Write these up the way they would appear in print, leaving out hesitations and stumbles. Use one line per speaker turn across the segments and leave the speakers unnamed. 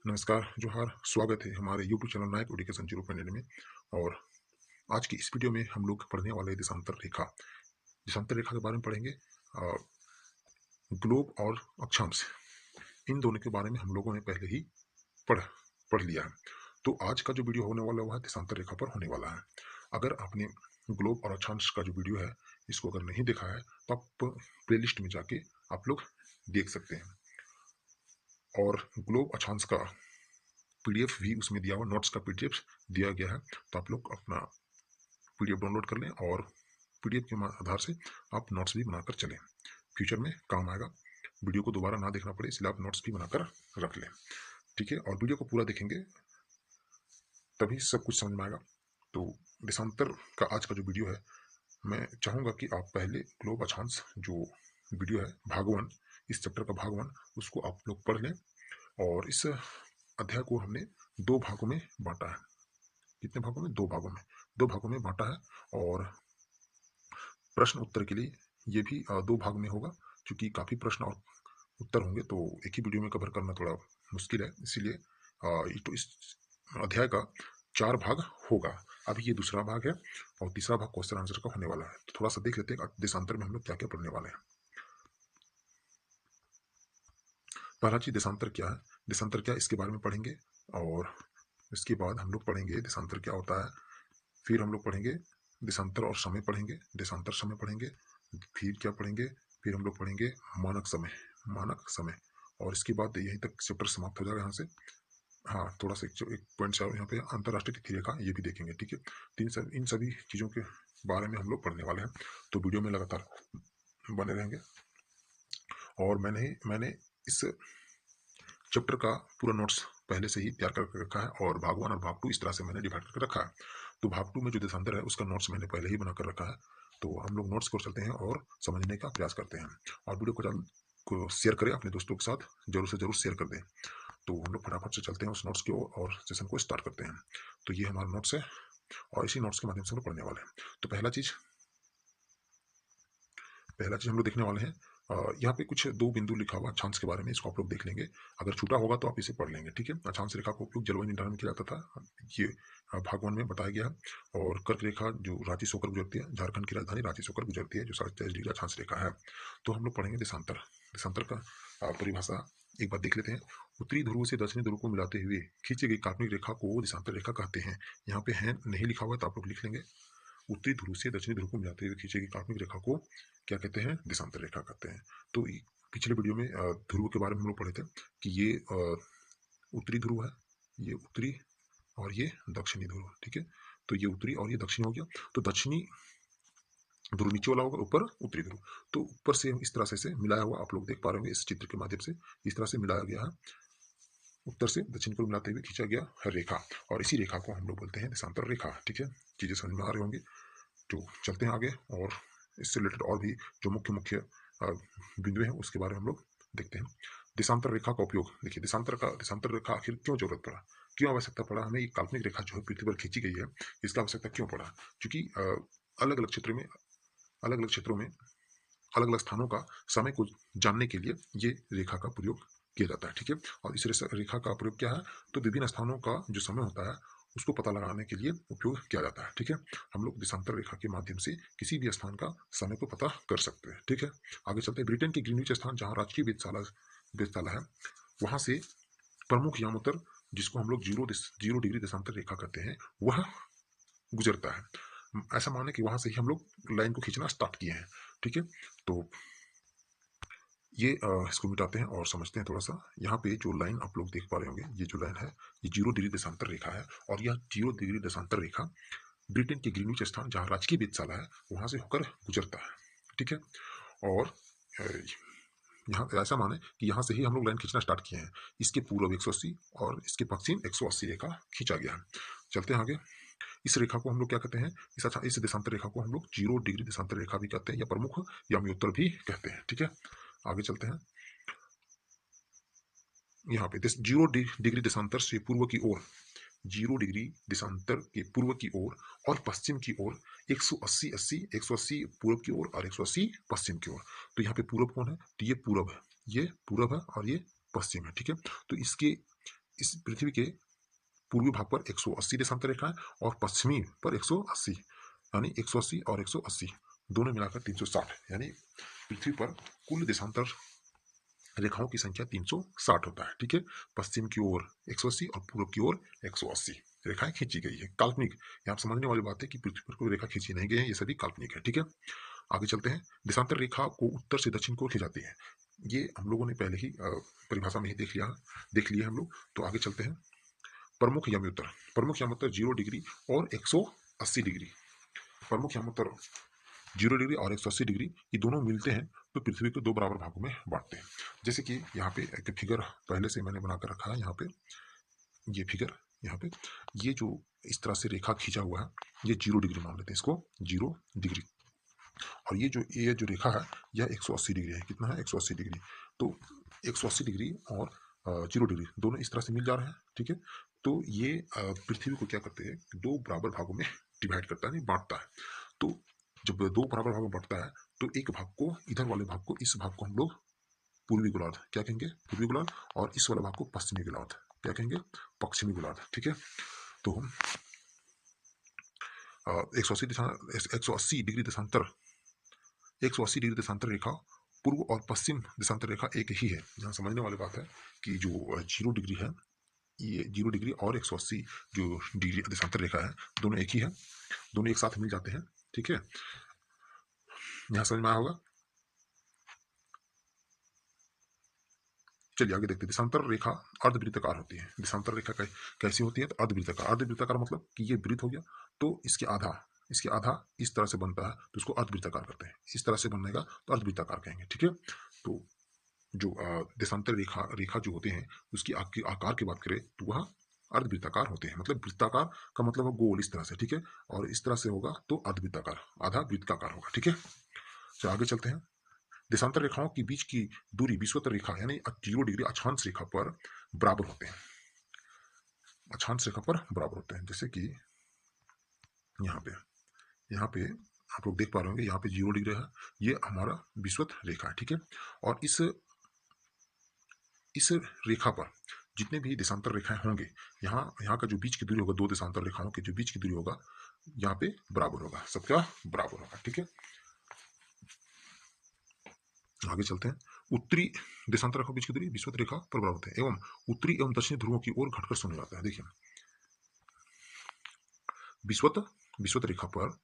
नमस्कार, जोहार, स्वागत है हमारे यूट्यूब चैनल नायक एजुकेशन 0.8 में। और आज की इस वीडियो में हम लोग पढ़ने वाले हैं देशांतर रेखा। देशांतर रेखा के बारे में पढ़ेंगे। ग्लोब और अक्षांश, इन दोनों के बारे में हम लोगों ने पहले ही पढ़ पढ़ लिया है। तो आज का जो वीडियो होने वाला है वह देशांतर रेखा पर होने वाला है। अगर आपने ग्लोब और अक्षांश का जो वीडियो है इसको अगर नहीं देखा है तो आप प्लेलिस्ट में जाके आप लोग देख सकते हैं। और ग्लोब अक्षांश का पीडीएफ भी उसमें दिया हुआ, नोट्स का पीडीएफ दिया गया है। तो आप लोग अपना पीडीएफ डाउनलोड कर लें और पीडीएफ के आधार से आप नोट्स भी बनाकर चलें, फ्यूचर में काम आएगा। वीडियो को दोबारा ना देखना पड़े इसलिए आप नोट्स भी बनाकर रख लें, ठीक है। और वीडियो को पूरा देखेंगे तभी सब कुछ समझ में आएगा। तो देशांतर का आज का जो वीडियो है, मैं चाहूँगा कि आप पहले ग्लोब अक्षांश जो वीडियो है भाग 1, इस चैप्टर का भाग 1 उसको आप लोग पढ़ लें। और इस अध्याय को हमने 2 भागों में बांटा है। कितने भागों में? 2 भागों में। 2 भागों में बांटा है। और प्रश्न उत्तर के लिए ये भी 2 भाग में होगा, क्योंकि काफ़ी प्रश्न और उत्तर होंगे तो एक ही वीडियो में कवर करना थोड़ा मुश्किल है। इसीलिए तो इस अध्याय का 4 भाग होगा। अभी ये दूसरा भाग है और तीसरा भाग क्वेश्चन आंसर का होने वाला है। तो थोड़ा सा देख लेते हैं देशांतर में हम लोग क्या क्या पढ़ने वाले हैं। पहला चीज देशांतर क्या है, देशांतर क्या इसके बारे में पढ़ेंगे। और इसके बाद हम लोग पढ़ेंगे देशांतर क्या होता है। फिर हम लोग पढ़ेंगे देशांतर और समय पढ़ेंगे, देशांतर समय पढ़ेंगे। फिर क्या पढ़ेंगे? फिर हम लोग पढ़ेंगे मानक समय, मानक समय। और इसके बाद यहीं तक चैप्टर समाप्त हो जाएगा यहाँ से। हाँ, थोड़ा सा एक पॉइंट से यहाँ पे अंतर्राष्ट्रीय तिथि रेखा ये भी देखेंगे, ठीक है। इन सभी चीज़ों के बारे में हम लोग पढ़ने वाले हैं। तो वीडियो में लगातार बने रहेंगे। और मैंने इस चैप्टर का पूरा नोट्स पहले से ही तैयार करके रखा है। और भाग 1 और भाग 2 इस तरह से मैंने डिवाइड करके रखा है। तो भाग 2 में जो देशांतर है उसका नोट्स मैंने पहले ही बनाकर रखा है। तो हम लोग नोट्स को चलते हैं और समझने का प्रयास करते हैं। और वीडियो को शेयर करें अपने दोस्तों के साथ, जरूर से जरूर शेयर कर दें। तो हम लोग फटाफट से चलते हैं उस नोट्स की ओर और सेशन को स्टार्ट करते हैं। तो ये हमारा नोट्स है और इसी नोट्स के माध्यम से हम लोग पढ़ने वाले हैं। तो पहला चीज हम लोग देखने वाले हैं, यहाँ पे कुछ 2 बिंदु लिखा हुआ अक्षांश के बारे में, इसको आप लोग देख लेंगे। अगर छूटा होगा तो आप इसे पढ़ लेंगे, ठीक है। अक्षांश रेखा का उपयोग जलवायु निर्धारण में किया जाता था, ये भाग 1 में बताया गया है। और कर्क रेखा जो रांची से होकर गुजरती है, झारखंड की राजधानी रांची से होकर गुजरती है, जो 23.5 डिग्री अक्षांश रेखा है। तो हम लोग पढ़ेंगे देशांतर। देशांतर का परिभाषा एक बार देख लेते हैं। उत्तरी ध्रुव से दक्षिणी ध्रुव को मिलाते हुए खींची गई काल्पनिक रेखा को देशांतर रेखा कहते हैं। यहाँ पे है नहीं लिखा हुआ तो आप लोग लिख लेंगे। उत्तरी ध्रुव से दक्षिणी ध्रुव को मिलाते हुए खींची गई काल्पनिक रेखा को क्या कहते हैं? देशांतर रेखा कहते हैं। तो पिछले वीडियो में ध्रुव के बारे में हम लोग पढ़े थे कि ये उत्तरी ध्रुव है, ये उत्तरी और ये दक्षिणी ध्रुव, ठीक है। तो ये उत्तरी और ये दक्षिणी हो गया। तो दक्षिणी ध्रुव नीचे वाला होगा, ऊपर उत्तरी ध्रुव। तो ऊपर से इस तरह से मिलाया हुआ आप लोग देख पा रहे होंगे इस चित्र के माध्यम से, इस तरह से मिलाया गया है। उत्तर से दक्षिण को मिलाते हुए खींचा गया है रेखा, और इसी रेखा को हम लोग बोलते हैं देशांतर रेखा, ठीक है। चीजें समझ में आ रही होंगी। तो चलते हैं आगे और इससे रिलेटेड और भी जो मुख्य मुख्य बिंदु हैं उसके बारे में हम लोग देखते हैं। देशांतर रेखा का उपयोग देखिए, देशांतर रेखा आखिर क्यों जरूरत पड़ा, क्यों आवश्यकता पड़ा हमें? ये काल्पनिक रेखा जो है पृथ्वी पर खींची गई है, इसका आवश्यकता क्यों पड़ा? क्योंकि अलग अलग क्षेत्र में, अलग अलग क्षेत्रों में, अलग अलग स्थानों का समय को जानने के लिए ये रेखा का प्रयोग किया जाता है, ठीक है। और इस रेखा का प्रयोग क्या है? तो विभिन्न स्थानों का जो समय होता है उसको पता लगाने के लिए उपयोग किया जाता है, ठीक है। हम लोग देशांतर रेखा के माध्यम से किसी भी स्थान का समय को पता कर सकते हैं, ठीक है। आगे चलते हैं। ब्रिटेन के ग्रीनविच स्थान जहाँ राजकीय वेधशाला है, वहां से प्रमुख यामोत्तर, जिसको हम लोग जीरो डिग्री देशांतर रेखा कहते हैं, वह गुजरता है। ऐसा माने कि वहां से ही हम लोग लाइन को खींचना स्टार्ट किए हैं, ठीक है। तो ये इसको मिटाते हैं और समझते हैं थोड़ा सा। यहाँ पे जो लाइन आप लोग देख पा रहे होंगे, ये जो लाइन है ये 0 डिग्री देशांतर रेखा है। और यह 0 डिग्री देशांतर रेखा ब्रिटेन के ग्रीनविच स्थान जहाँ राजकीय वेधशाला है वहां से होकर गुजरता है, ठीक है। और यहाँ ऐसा माने कि यहाँ से ही हम लोग लाइन खींचना स्टार्ट किए हैं। इसके पूर्व 180 और इसके पश्चिम 180 रेखा खींचा गया है। चलते हैं आगे। इस रेखा को हम लोग क्या कहते हैं? इस देशांतर रेखा को हम लोग 0 डिग्री देशांतर रेखा भी कहते हैं, या प्रमुख याम्योत्तर भी कहते हैं, ठीक है। आगे चलते हैं। यहाँ पे 0 डिग्री देशांतर से पूर्व की ओर, 0 डिग्री देशांतर के पूर्व की ओर और पश्चिम की ओर 180 पूर्व की ओर और 180 पश्चिम की ओर। तो यहाँ पे पूर्व कौन है? तो ये पूर्व है, ये पूर्व है और ये पश्चिम है, ठीक है। तो इसके इस पृथ्वी के पूर्वी भाग पर 180 देशांतर रेखा है और पश्चिमी पर 180, यानी 180 और 180 दोनों मिलाकर 360, यानी पृथ्वी पर कुल देशांतर रेखाओं की संख्या 360 होता है। ठीक है, पश्चिम की ओर 180 और पूर्व की ओर 180 रेखाएं खींची गई है। काल्पनिक, यहाँ समझने वाली बात है कि पृथ्वी पर कोई रेखा खींची नहीं गई है, ये सभी काल्पनिक है। ठीक है, आगे चलते हैं। देशांतर रेखा को उत्तर से दक्षिण को खींचाती है, ये हम लोगों ने पहले ही परिभाषा में ही देख लिया हम लोग। तो आगे चलते हैं। प्रमुख यमोत्तर, प्रमुख यमोत्तर 0 डिग्री और 180 डिग्री। प्रमुख यमोत्तर 0 डिग्री और 180 डिग्री, ये दोनों मिलते हैं तो पृथ्वी को दो बराबर भागों में बांटते हैं। जैसे कि यहाँ पे एक फिगर पहले से मैंने बनाकर रखा है। यहाँ पे ये फिगर, यहाँ पे ये जो इस तरह से रेखा खींचा हुआ है, ये 0 डिग्री मान लेते हैं इसको, 0 डिग्री। और ये जो रेखा है यह 180 डिग्री है। कितना है? 180 डिग्री। तो 180 डिग्री और 0 डिग्री दोनों इस तरह से मिल जा रहे हैं। ठीक है, तो ये पृथ्वी को क्या करते हैं, दो बराबर भागों में डिवाइड करता है, नहीं बांटता है। तो जब दो बराबर भागों में बांटता है तो एक भाग को, इधर वाले भाग को, इस भाग को हम लोग पूर्वी गोलार्ध क्या कहेंगे? पूर्वी गोलार्ध। और इस वाले भाग को पश्चिमी गोलार्ध क्या कहेंगे? पश्चिमी गोलार्ध। ठीक है, तो हम 180 डिग्री देशांतर 180 डिग्री देशांतर रेखा पूर्व और पश्चिम देशांतर रेखा एक ही है। जहाँ समझने वाली बात है कि जो 0 डिग्री है, ये 0 डिग्री और 180 जो डिग्री देशांतर रेखा है, दोनों एक ही है, दोनों एक साथ मिल जाते हैं। ठीक है, यहाँ समझ में आया होगा। चलिए आगे देखते हैं। देशांतर रेखा अर्धवृत्ताकार होती है। देशांतर रेखा कैसी होती है? तो अर्धवृत्ताकार। अर्धवृत्ताकार मतलब कि ये वृत्त हो गया तो इसके आधा इस तरह से बनता है तो उसको अर्धवृत्ताकार करते हैं। इस तरह से बनेगा तो अर्धवृत्ताकार कहेंगे। ठीक है, तो जो देशांतर रेखा जो होते हैं उसकी आकार की बात करें तो वह अर्धवृत्ताकार होते हैं। मतलब वृत्ताकार का मतलब है गोल इस तरह से। ठीक है, और इस तरह से होगा तो अर्धवृत्ताकार, आधा वृत्ताकार होगा। ठीक है, तो आगे चलते हैं। देशांतर रेखाओं के बीच की दूरी विषुवत रेखा यानी 0 डिग्री अक्षांश रेखा पर बराबर होते हैं। अक्षांश रेखा पर बराबर होते हैं। जैसे कि यहाँ पे आप लोग देख पा रहे होंगे, यहाँ पे 0 डिग्री है, ये हमारा विषुवत रेखा है। ठीक है, और इस रेखा पर जितने भी देशांतर रेखाएं होंगे, यहाँ का जो बीच की दूरी होगा, दो देशांतर रेखाओं के जो बीच की दूरी होगा, यहाँ पे बराबर होगा, सबका बराबर होगा। ठीक है, आगे चलते हैं। उत्तरी देशांतर रेखा बीच की दूरी विषुवत रेखा पर बराबर होते हैं एवं उत्तरी एवं दक्षिणी ध्रुवों की ओर घटकर शून्य जाता है। देखिए, विषुवत विषुवत रेखा पर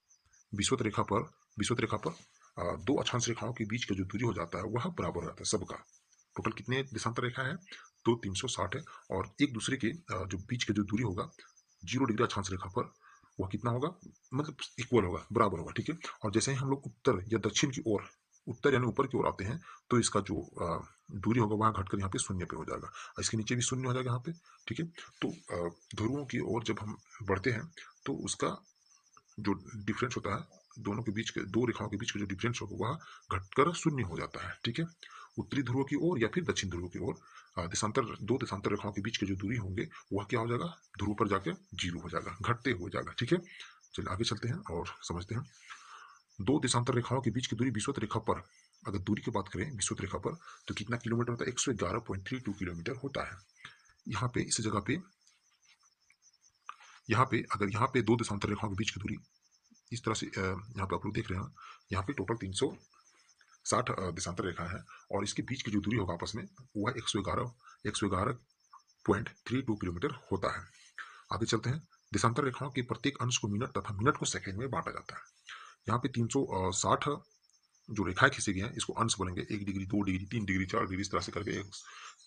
विषुवत रेखा पर विषुवत रेखा पर दो अक्षांश रेखाओं के बीच का जो दूरी हो जाता है वह बराबर हो जाता है सबका। टोटल कितने देशांतर रेखा है? तो 360 है। और एक दूसरे के जो बीच का जो दूरी होगा 0 डिग्री अक्षांश रेखा पर, वह कितना होगा? मतलब इक्वल होगा, बराबर होगा। ठीक है, और जैसे ही हम लोग उत्तर या दक्षिण की ओर, उत्तर यानी ऊपर की ओर आते हैं तो इसका जो दूरी होगा वहां घटकर यहाँ पे शून्य पे हो जाएगा, और इसके नीचे भी शून्य हो जाएगा यहाँ पे। ठीक है, तो ध्रुवों की ओर जब हम बढ़ते हैं तो उसका जो डिफरेंस होता है, दोनों के बीच के, दो रेखाओं के बीच का जो डिफरेंस होगा वह घटकर शून्य हो जाता है। ठीक है, उत्तरी ध्रुव की ओर या फिर दक्षिण ध्रुव की ओर दो देशांतर रेखाओं के बीच के जो दूरी होंगे वह क्या हो जाएगा? ध्रुव पर जाके 0 हो जाएगा, घटते हो जाएगा। ठीक है, चलिए आगे चलते हैं और समझते हैं। दो देशांतर रेखाओं के बीच की दूरी विषुवत रेखा पर, अगर दूरी की बात करें विषुवत रेखा पर, तो कितना किलोमीटर होता है? 111.32 किलोमीटर होता है। यहाँ पे इस जगह पे, अगर यहाँ पे दो देशांतर रेखाओं के बीच की दूरी इस तरह से, यहाँ पे आप लोग देख रहे हैं, यहाँ पे टोटल 360 देशांतर रेखा है और इसके बीच की जो दूरी होगा आपस में वह 111.32 किलोमीटर होता है। आगे चलते हैं। देशांतर रेखाओं के प्रत्येक अंश को मिनट तथा मिनट को सेकंड में बांटा जाता है। यहाँ पे 360 जो रेखाएं खींची गई हैं इसको अंश बोलेंगे। 1 डिग्री, 2 डिग्री, 3 डिग्री, 4 डिग्री, इस तरह से करके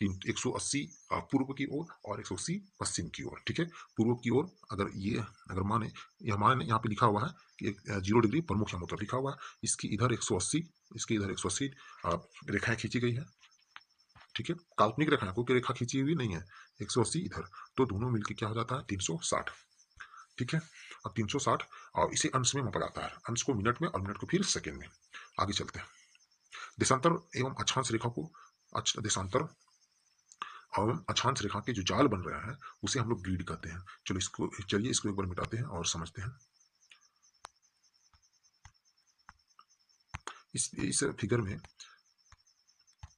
180 पूर्व की ओर और 180 पश्चिम की ओर। ठीक है, पूर्व की ओर अगर माने, यहाँ पे लिखा हुआ है कि 0 डिग्री प्रमुख यमोत्तर लिखा हुआ है, इसकी इधर 180, इसके इधर 180 रेखाएं खींची गई है। ठीक है, काल्पनिक रेखा, कोई रेखा खींची हुई नहीं है। 180 इधर, तो दोनों मिलकर क्या हो जाता है? 360। ठीक है, अब 360 और इसे अंश में मापा जाता है, अंश को मिनट में और मिनट को फिर सेकंड में। आगे चलते हैं। देशांतर एवं अक्षांश रेखा को देशांतर और अक्षांश रेखा के जो जाल बन रहा है उसे हम लोग ग्रिड कहते हैं। चलिए इसको एक बार मिटाते हैं और समझते हैं। इस फिगर में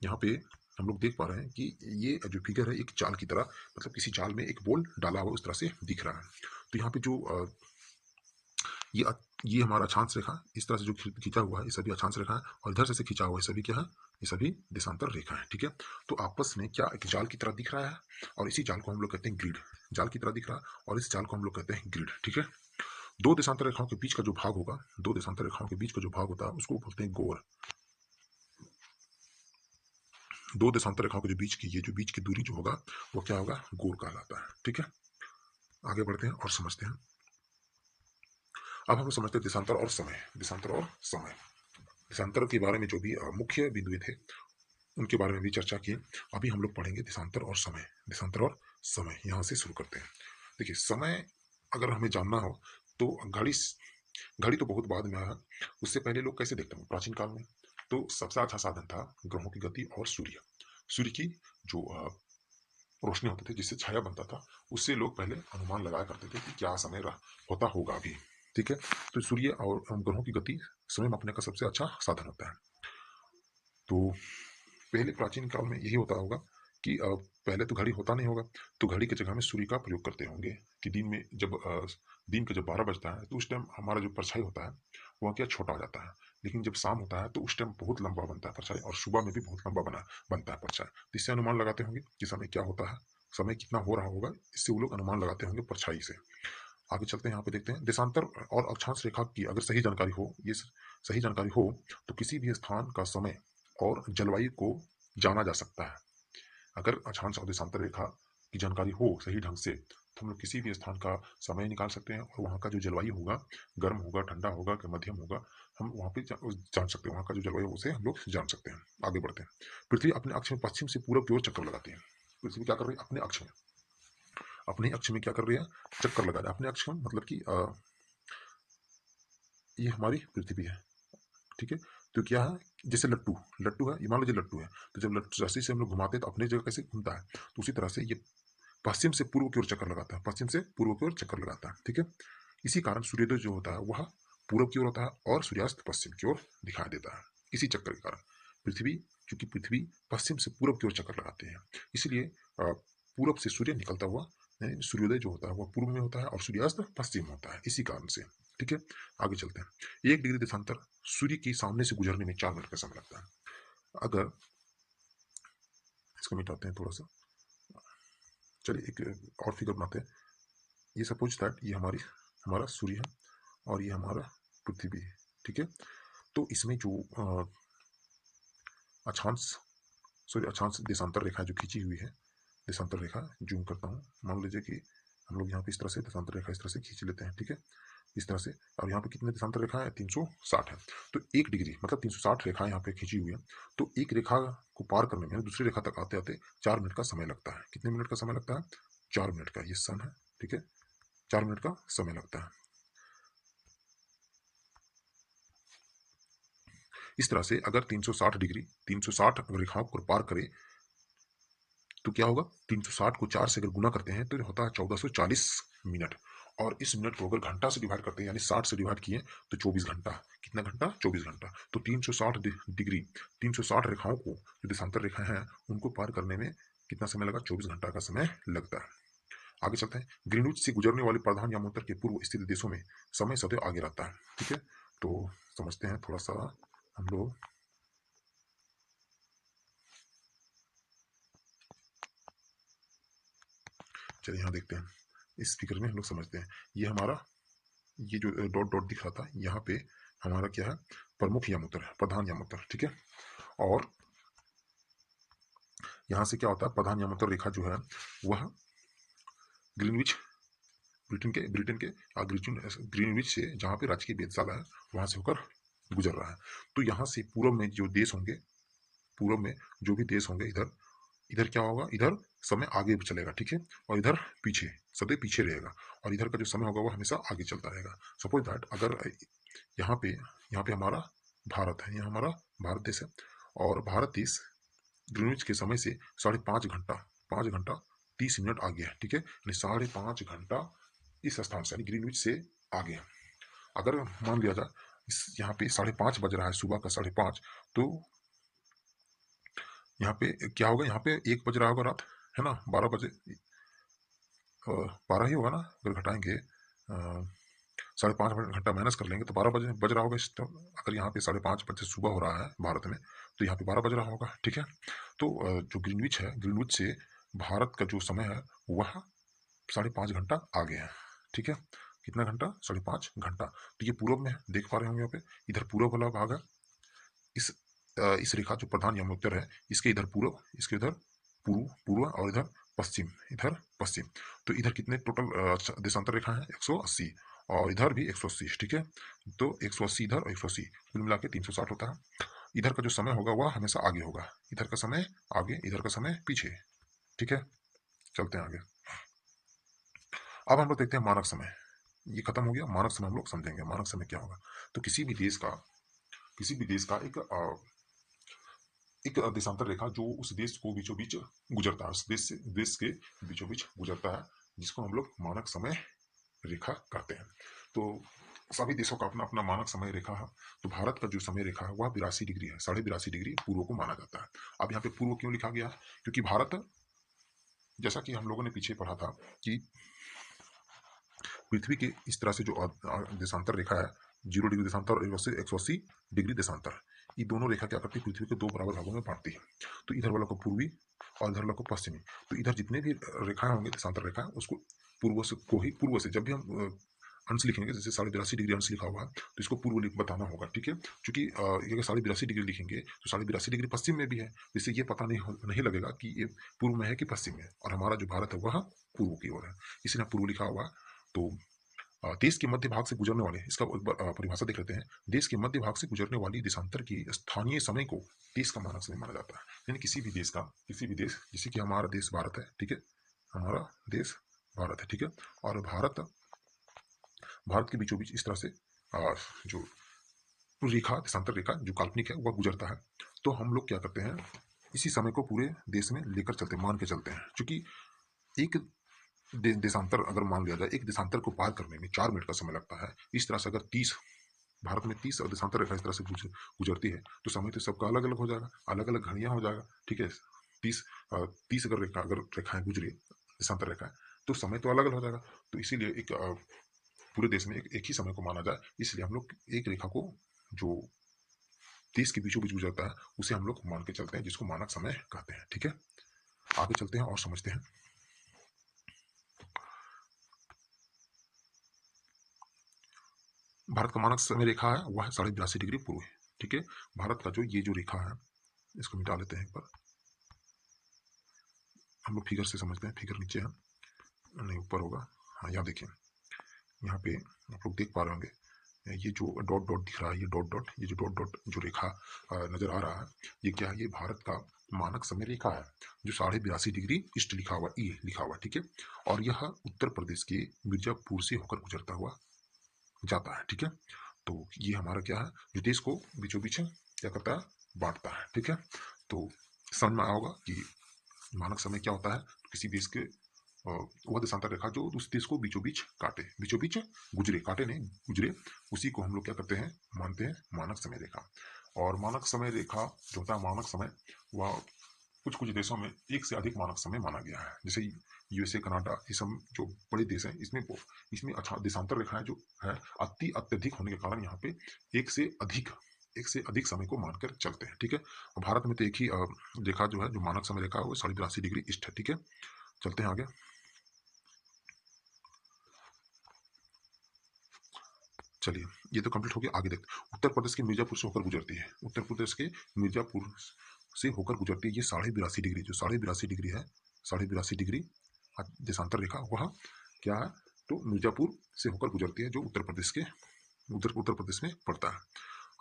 यहाँ पे हम लोग देख पा रहे हैं कि ये जो फिगर है एक चाल की तरह, मतलब किसी जाल में एक बॉल डाला हुआ उस तरह से दिख रहा है। तो यहाँ पे जो ये ये हमारा अक्षांश रेखा इस तरह से जो खींचा हुआ है ये सभी अक्षांश रेखा है, और इधर से खींचा हुआ है सभी क्या है, ये सभी देशांतर रेखा है। ठीक है, तो आपस में क्या एक जाल की तरह दिख रहा है, और इसी जाल को हम लोग कहते हैं ग्रिड। जाल की तरह दिख रहा है और इस जाल को हम लोग कहते हैं ग्रिड। ठीक है, दो देशांतर रेखाओं के बीच का जो भाग होगा, दो देशांतर रेखाओं के बीच का जो भाग होता है उसको बोलते हैं गोर। दो देशांतर रेखाओं के जो बीच की, ये जो बीच की दूरी जो होगा वो क्या होगा, गोर कहलाता है। ठीक है, आगे बढ़ते हैं और समझते हैं। अब हम लोग समझते हैं देशांतर और समय। देशांतर और समय, देशांतर के बारे में जो भी मुख्य बिंदु थे उनके बारे में भी चर्चा की। अभी हम लोग पढ़ेंगे देशांतर और समय। देशांतर और समय यहाँ से शुरू करते हैं। देखिए, समय अगर हमें जानना हो तो घड़ी, घड़ी तो बहुत बाद में आया। उससे पहले लोग कैसे देखते हैं प्राचीन काल में, तो सबसे अच्छा साधन था ग्रहों की गति और सूर्य। सूर्य की जो रोशनी होती थी जिससे छाया बनता था, उससे लोग पहले अनुमान लगाया करते थे कि क्या समय होता होगा अभी। ठीक है, तो सूर्य और ग्रहों की गति समय मापने का सबसे अच्छा साधन होता है। तो पहले प्राचीन काल में यही होता होगा कि पहले तो घड़ी होता नहीं होगा, तो घड़ी की जगह में सूर्य का प्रयोग करते होंगे कि दिन में जब दिन के जब 12 बजता है तो उस टाइम हमारा जो परछाई होता है वह क्या छोटा हो जाता है, लेकिन जब शाम होता है तो उस टाइम बहुत लंबा बनता है परछाई, और सुबह में भी बहुत लंबा बनता है परछाई। तो इससे अनुमान लगाते होंगे कि समय क्या होता है, समय कितना हो रहा होगा, इससे वो लोग अनुमान लगाते होंगे परछाई से। आगे चलते हैं, यहाँ पे देखते हैं देशांतर और अक्षांश रेखा की अगर सही जानकारी हो, ये सही जानकारी हो तो किसी भी स्थान का समय और जलवायु को जाना जा सकता है। अगर अक्षांश और देशांतर रेखा की जानकारी हो सही ढंग से तो हम लोग किसी भी स्थान का समय निकाल सकते हैं, और वहाँ का जो जलवायु होगा, गर्म होगा, ठंडा होगा कि मध्यम होगा, हम वहाँ पे जान सकते हैं। वहाँ का जो जलवायु उसे हम लोग जान सकते हैं। आगे बढ़ते हैं। पृथ्वी अपने अक्ष में पश्चिम से पूर्व की ओर चक्कर लगाती है। पृथ्वी क्या कर रही है, अपने अक्ष में, अपने अक्ष में क्या कर रही है, चक्कर लगा रहा है। अपने अक्ष में मतलब कि ये हमारी पृथ्वी है। ठीक है, तो क्या है, जैसे लट्टू, लट्टू है, ये मान लीजिए लट्टू है, तो जब रस्सी से हम लोग घुमाते हैं तो अपनी जगह कैसे घूमता है, तो उसी तरह से ये पश्चिम से पूर्व की ओर चक्कर लगाता है, पश्चिम से पूर्व की ओर चक्कर लगाता है। ठीक है, इसी कारण सूर्योदय जो होता है वह पूर्व की ओर होता है और सूर्यास्त पश्चिम की ओर दिखाई देता है। इसी चक्कर के कारण पृथ्वी, क्योंकि पृथ्वी पश्चिम से पूर्व की ओर चक्कर लगाते हैं, इसलिए पूर्व से सूर्य निकलता हुआ, यानी सूर्योदय जो होता है वह पूर्व में होता है और सूर्यास्त पश्चिम होता है, इसी कारण से। ठीक है, आगे चलते हैं। 1 डिग्री देशांतर सूर्य के सामने से गुजरने में 4 मिनट का समय लगता है। अगर इसको मिटाते हैं थोड़ा सा, चलिए एक और फिगर बनाते हैं। ये सपोज दैट ये हमारा सूर्य है और ये हमारा पृथ्वी है। ठीक है, तो इसमें जो अक्षांश, सॉरी अक्षांश देशांतर रेखा जो खींची हुई है, देशांतर रेखा जूम करता हूँ, मान लीजिए कि हम लोग यहाँ पे इस तरह से देशांतर रेखा इस तरह से खींच लेते हैं। ठीक है, इस तरह से, और यहाँ पे कितने देशांतर रेखा है, 360 है। तो 1 डिग्री मतलब 360 रेखा यहाँ पे खींची हुई है, तो एक रेखा को पार करने में दूसरी रेखा तक आते आते 4 मिनट का समय लगता है। कितने मिनट का समय लगता है, 4 मिनट का, ये सन है। ठीक है, 4 मिनट का समय लगता है। इस तरह से अगर 360 डिग्री, 360 रेखाओं को पार करे तो क्या होगा, 360 को 4 से अगर गुना करते हैं तो होता है 1440 मिनट, और इस मिनट को अगर घंटा से डिवाइड करते हैं यानी 60 से डिवाइड किए तो 24 घंटा। कितना घंटा, 24 घंटा। तो 360 डिग्री, 360 रेखाओं को, जो देशांतर रेखाएं हैं उनको पार करने में कितना समय लगा, 24 घंटा का समय लगता है। आगे चलते हैं। ग्रीनविच से गुजरने वाले प्रधान यामोत्तर के पूर्व स्थित देशों में समय सदैव आगे रहता है। ठीक है, तो समझते हैं थोड़ा सा हम लोग। चलिए यहाँ देखते हैं, इस फिगर में हम लोग समझते हैं। ये हमारा, ये जो डॉट डॉट दिख रहा था यहाँ पे हमारा क्या है, प्रमुख यामोत्तर है, प्रधान यामोत्तर। ठीक है, और यहाँ से क्या होता है, प्रधान यामोत्तर रेखा जो है वह ग्रीनविच, ब्रिटेन के ग्रीनविच से, जहाँ पे राजकीय वेधशाला है वहाँ से होकर गुजर रहा है। तो यहाँ से पूर्व में जो देश होंगे, पूर्व में जो भी देश होंगे, इधर इधर क्या होगा, इधर समय आगे चलेगा। ठीक है, और इधर पीछे, सदैव पीछे रहेगा, और इधर का जो समय होगा वो हमेशा आगे चलता रहेगा। सपोज दैट अगर यहाँ पे हमारा भारत है, यहाँ हमारा भारत देश है, और भारत देश ग्रीनविच के समय से 5.5 घंटा, 5 घंटा 30 मिनट आगे है। ठीक है, यानी 5.5 घंटा इस स्थान से, यानी ग्रीनविच से आगे है। अगर मान लिया जाए इस यहाँ पे 5:30 बज रहा है, सुबह का 5:30, तो यहाँ पे क्या होगा, यहाँ पे 1 बज रहा होगा रात, है ना? 12 बजे 12 ही होगा ना? अगर घटाएँगे 5.5 घंटा माइनस कर लेंगे तो 12 बजे बज रहा होगा इस टाइम। अगर यहाँ पे 5:30 बजे सुबह हो रहा है भारत में, तो यहाँ पे 12 बज रहा होगा, ठीक है? तो जो ग्रीनविच है, ग्रीनविच से भारत का जो समय है वह 5.5 घंटा आगे है, ठीक है? कितना घंटा? 5.5 घंटा। तो ये पूरब में है, देख पा रहे होंगे यहाँ पे। इधर पूरब वाला भाग है। इस इस रेखा जो प्रधान यमोत्तर है, इसके इधर पूरब, इसके इधर पूर्व पूर्व और इधर पश्चिम, इधर पश्चिम। तो इधर कितने टोटल देशांतर रेखा है? 180 और इधर भी 180, ठीक है? तो 180 इधर और 180 कुल मिला के 360 होता है। इधर का जो समय होगा वह हमेशा आगे होगा, इधर का समय आगे, इधर का समय पीछे, ठीक है? चलते हैं आगे। अब हम लोग देखते हैं मानक समय। ये खत्म हो गया, मानक समय हम लोग समझेंगे मानक समय क्या होगा। तो किसी भी देश का एक देशांतर रेखा जो उस देश को बीचों बीच गुजरता है, उस देश के बीचों बीच गुजरता है, जिसको हम लोग मानक समय रेखा कहते हैं। तो सभी देशों का अपना अपना मानक समय रेखा है। तो भारत का जो समय रेखा है वह 82 डिग्री है, 82.5 डिग्री पूर्व को माना जाता है। अब यहाँ पे पूर्व क्यों लिखा गया है? क्योंकि भारत, जैसा कि हम लोगों ने पीछे पढ़ा था कि पृथ्वी के इस तरह से जो देशांतर रेखा है, 0 डिग्री देशांतर और 180 डिग्री देशांतर, ये दोनों रेखा क्या करती है? पृथ्वी को दो बराबर भागों में बांटती है। तो इधर वाला को पूर्वी और इधर वाला को पश्चिमी। तो इधर जितने भी रेखाएं होंगे, देशांतर रेखा, उसको पूर्व से जब भी हम अंश लिखेंगे, जैसे 82.5 डिग्री अंश लिखा हुआ है, तो इसको पूर्व लिख बताना होगा, ठीक है? क्योंकि अगर 82.5 डिग्री लिखेंगे तो 82.5 डिग्री पश्चिम में भी है, जिससे ये पता नहीं लगेगा कि ये पूर्व में है कि पश्चिम में है। और हमारा जो भारत है वह पूर्व की ओर है, इसलिए पूर्व लिखा हुआ है। तो देश के मध्य भाग से गुजरने वाले, इसका एक बार परिभाषा देख लेते हैं। देश के मध्य भाग से गुजरने वाली देशांतर की स्थानीय समय को देश का मानक समय माना जाता है। यानी किसी भी देश जैसे कि हमारा देश भारत है, ठीक है? हमारा देश भारत है, ठीक है? और भारत भारत के बीचों बीच इस तरह से जो रेखा, देशांतर रेखा जो काल्पनिक है वह गुजरता है। तो हम लोग क्या करते हैं, इसी समय को पूरे देश में लेकर चलते हैं, मान के चलते हैं। क्योंकि एक देशांतर अगर मान लिया जाए, एक देशांतर को पार करने में 4 मिनट का समय लगता है। इस तरह से अगर 30 भारत में 30 देशांतर रेखा इस तरह से गुजरती है, तो समय तो सबका अलग अलग हो जाएगा, अलग अलग घड़ियां हो जाएगा, ठीक है? 30 30 अगर रेखाएं गुजरी, देशांतर रेखाएं, तो समय तो अलग अलग हो जाएगा। तो इसीलिए एक पूरे देश में एक ही समय को माना जाए, इसलिए हम लोग एक रेखा को जो देश के बीचों बीच गुजरता है उसे हम लोग मान के चलते हैं, जिसको मानक समय कहते हैं, ठीक है? आगे चलते हैं और समझते हैं। भारत का मानक समय रेखा है वह है 82.5 डिग्री पूर्व है, ठीक है? भारत का जो ये जो रेखा है, इसको मिटा लेते हैं एक बार, हम लोग फिगर से समझते हैं। फिगर नीचे है, नहीं ऊपर होगा। हाँ, यहाँ देखिए, यहाँ पे आप लोग देख पा रहे होंगे, ये जो डॉट डॉट दिख रहा है, ये डॉट डॉट, ये जो डॉट डॉट जो रेखा नजर आ रहा है, ये क्या है? ये भारत का मानक समय रेखा है, जो 82.5 डिग्री ईस्ट लिखा हुआ, ई लिखा हुआ, ठीक है? और यह उत्तर प्रदेश के मिर्जापुर से होकर गुजरता हुआ जाता है, ठीक है? तो ये हमारा क्या है, जो देश को बीचों बीच क्या करता है? बांटता है, ठीक है? तो समझ में आया होगा कि मानक समय क्या होता है। तो किसी देश के वह देशांतर रेखा जो उस देश को बीचों बीच काटे, बीचों बीच गुजरे, काटे नहीं गुजरे, उसी को हम लोग क्या करते हैं? मानते हैं मानक समय रेखा। और मानक समय रेखा जो होता है, मानक समय, वह कुछ कुछ देशों में एक से अधिक मानक समय माना गया है। जैसे यूएसए, कनाडा, ये सब जो बड़े देश हैं, इसमें अच्छा देशांतर रेखाएं जो है अत्यधिक होने के कारण यहाँ पे एक से अधिक समय को मानकर चलते हैं, ठीक है? और भारत में तो एक ही रेखा जो है, जो मानक समय रेखा है, वो 82.5 डिग्री ईस्ट है, ठीक है? चलते हैं आगे। चलिए, ये तो कंप्लीट हो गया, आगे देखते हैं। उत्तर प्रदेश के मिर्जापुर से होकर गुजरती है, उत्तर प्रदेश के मिर्जापुर से होकर गुजरती है ये 82.5 डिग्री, जो 82.5 डिग्री है, 82.5 डिग्री देशांतर रेखा, वह क्या है? तो मिर्जापुर से होकर गुजरती है, जो उत्तर प्रदेश में पड़ता है।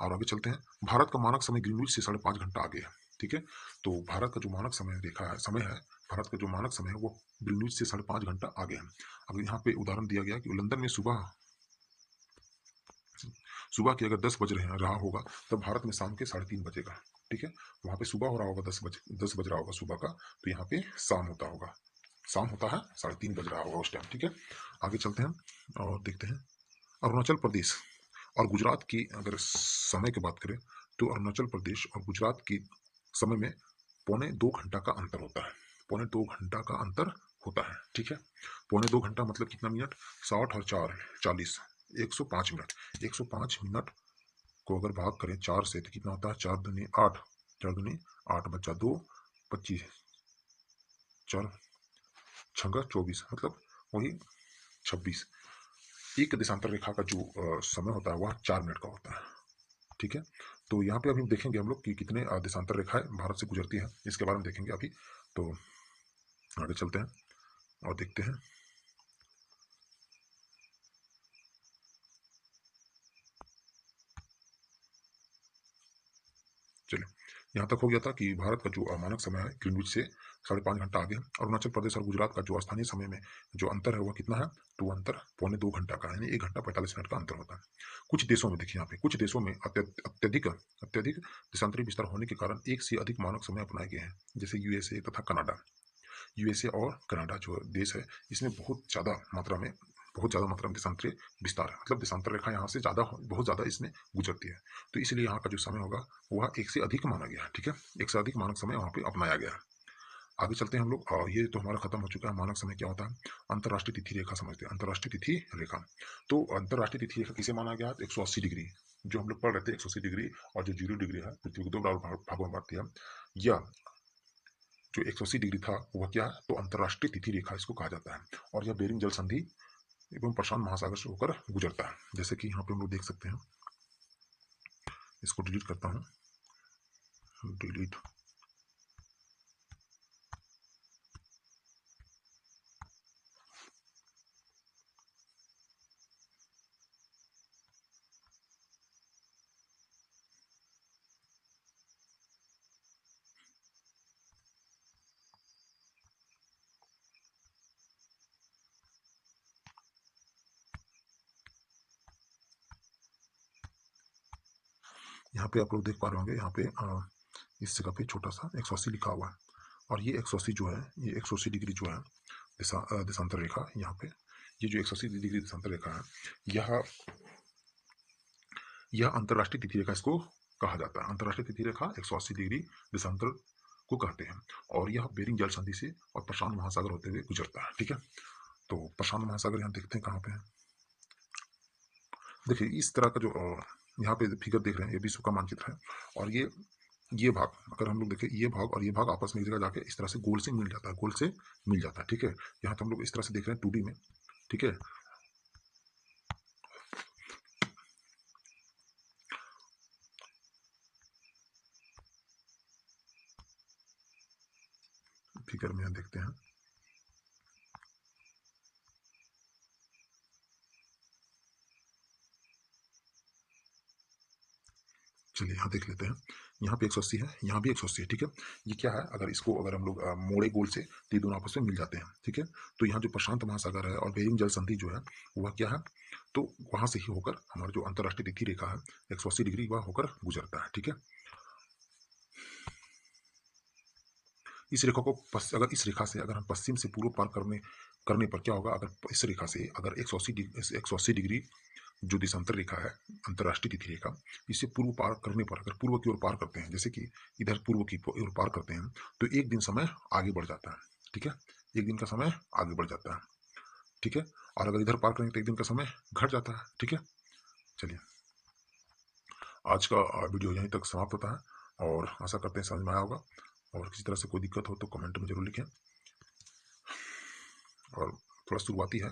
और आगे चलते हैं। भारत का मानक समय ग्रीनविच से 5.5 घंटा आगे है, ठीक है? तो भारत का जो मानक समय रेखा है, समय है, भारत का जो मानक समय है वो ग्रीनविच से 5.5 घंटा आगे है। अब यहाँ पे उदाहरण दिया गया कि लंदन में सुबह सुबह के अगर 10 बज रहा होगा, तब भारत में शाम के 3:30 बजेगा, ठीक है? वहाँ पे सुबह हो रहा होगा, 10 बज रहा होगा सुबह का, तो यहाँ पे शाम होता होगा, शाम होता है, 3:30 बज रहा होगा उस टाइम, ठीक है? आगे चलते हैं और देखते हैं। अरुणाचल प्रदेश और गुजरात की अगर समय की बात करें, तो अरुणाचल प्रदेश और गुजरात की समय में पौने 2 घंटा का अंतर होता है, पौने 2 घंटा का अंतर होता है, ठीक है। पौने 2 घंटा मतलब कितना मिनट? 60 और 4 40, 105 मिनट। 105 मिनट को अगर भाग करें 4 से तो कितना होता है? 4 दूनी 8, 4 दूनी 8 बचा 2, 25, 4 छंगा 24 मतलब वही 26। एक देशांतर रेखा का जो समय होता है वह 4 मिनट का होता है, ठीक है। तो यहाँ पे अभी देखेंगे हम लोग कि कितने देशांतर रेखाएं भारत से गुजरती हैं, इसके बारे में देखेंगे अभी। तो आगे चलते हैं और देखते हैं। चलिए, यहाँ तक हो गया था कि भारत का जो मानक समय है ग्रीनविच से 5.5 घंटा आगे है। अरुणाचल प्रदेश और गुजरात का जो स्थानीय समय में जो अंतर है वह कितना है? तो अंतर पौने 2 घंटा का है, यानी 1 घंटा 45 मिनट का अंतर होता है। कुछ देशों में देखिए, यहाँ पे कुछ देशों में अत्यधिक अत्यधिक देशांतरी विस्तार होने के कारण एक से अधिक मानक समय अपनाए गए हैं, जैसे यूएसए तथा कनाडा। यूएसए और कनाडा जो देश है, इसमें बहुत ज़्यादा मात्रा में देशांतरी विस्तार है, मतलब देशांतर रेखा यहाँ से ज़्यादा बहुत ज़्यादा इसमें गुजरती है। तो इसलिए यहाँ का जो समय होगा वह एक से अधिक माना गया है, ठीक है। एक से अधिक मानक समय वहाँ पे अपनाया गया है। आगे चलते हैं हम लोग। ये तो हमारा खत्म हो चुका है मानक समय क्या होता है। अंतर्राष्ट्रीय तिथि रेखा समझते हैं, अंतर्राष्ट्रीय तिथि रेखा। तो अंतर्राष्ट्रीय तिथि रेखा किसे माना गया? 180 डिग्री, जो हम लोग पढ़ रहे थे 180 डिग्री, और जो 0 डिग्री है पृथ्वी को 2 भागों में बांटती है। यह जो 180 डिग्री था वह क्या है? तो अंतर्राष्ट्रीय तिथि रेखा इसको कहा जाता है। और यह बेरिंग जल संधि एवं प्रशांत महासागर से होकर गुजरता है, जैसे कि यहाँ पे हम लोग देख सकते हैं। इसको डिलीट करता हूँ, डिलीट। यहाँ पे आप लोग देख पा रहे होंगे, यहाँ पे इस जगह पे छोटा सा 180 लिखा हुआ है। और ये 180 जो है, ये 180 डिग्री जो है देशांतर रेखा, यहाँ पे ये जो 180 डिग्री देशांतर रेखा है, यह यह अंतर्राष्ट्रीय तिथि रेखा इसको कहा जाता है। अंतर्राष्ट्रीय तिथि रेखा 180 डिग्री देशांतर को कहते हैं। और यह बेरिंग जल संधि से और प्रशांत महासागर होते हुए गुजरता है, ठीक है। तो प्रशांत महासागर यहाँ देखते हैं कहाँ पे है। देखिए इस तरह का जो यहाँ पे फिगर देख रहे हैं, ये विश्व का मानचित्र है। और ये भाग अगर हम लोग देखें, ये भाग और ये भाग आपस में एक जगह जाके इस तरह से गोल से मिल जाता है, गोल से मिल जाता है, ठीक है। यहाँ तो हम लोग इस तरह से देख रहे हैं 2D में, ठीक है। फिगर में यहाँ देखते हैं। चलिए यहाँ देख लेते हैं। यहाँ पे 180 है, यहाँ भी 180 है, ठीक है। ये क्या है? अगर इसको अगर हम लोग मोड़े गोल से तो ये दोनों आपस में मिल जाते हैं, ठीक है। तो यहाँ जो प्रशांत महासागर है और बेरिंग जल संधि जो है वह क्या है? तो वहां से ही होकर हमारा जो अंतर्राष्ट्रीय तिथि रेखा है 180 डिग्री वह होकर गुजरता है, ठीक है। इस रेखा को अगर इस रेखा से अगर हम पश्चिम से पूर्व पार करने करने पर क्या होगा? अगर इस रेखा से अगर 180 डिग्री जो देशांतर रेखा है, अंतर्राष्ट्रीय तिथि रेखा, इसे पूर्व पार करने पर अगर पूर्व की ओर पार करते हैं, जैसे कि इधर पूर्व की ओर पार करते हैं, तो एक दिन समय आगे बढ़ जाता है, ठीक है। एक दिन का समय आगे बढ़ जाता है, ठीक है। और अगर इधर पार करेंगे तो एक दिन का समय घट जाता है, ठीक है। चलिए, आज का वीडियो यहीं तक समाप्त होता है और आशा करते हैं समझ में आया होगा। और किसी तरह से कोई दिक्कत हो तो कमेंट में जरूर लिखें। और थोड़ा शुरुआती है,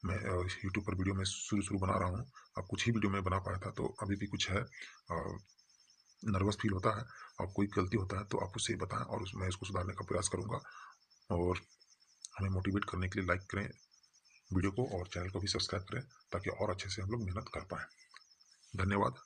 मैं यूट्यूब पर वीडियो में शुरू बना रहा हूँ। अब कुछ ही वीडियो में बना पाया था, तो अभी भी कुछ है, नर्वस फील होता है। और कोई गलती होता है तो आप उसे बताएं और मैं इसको सुधारने का प्रयास करूँगा। और हमें मोटिवेट करने के लिए लाइक करें वीडियो को और चैनल को भी सब्सक्राइब करें, ताकि और अच्छे से हम लोग मेहनत कर पाएँ। धन्यवाद।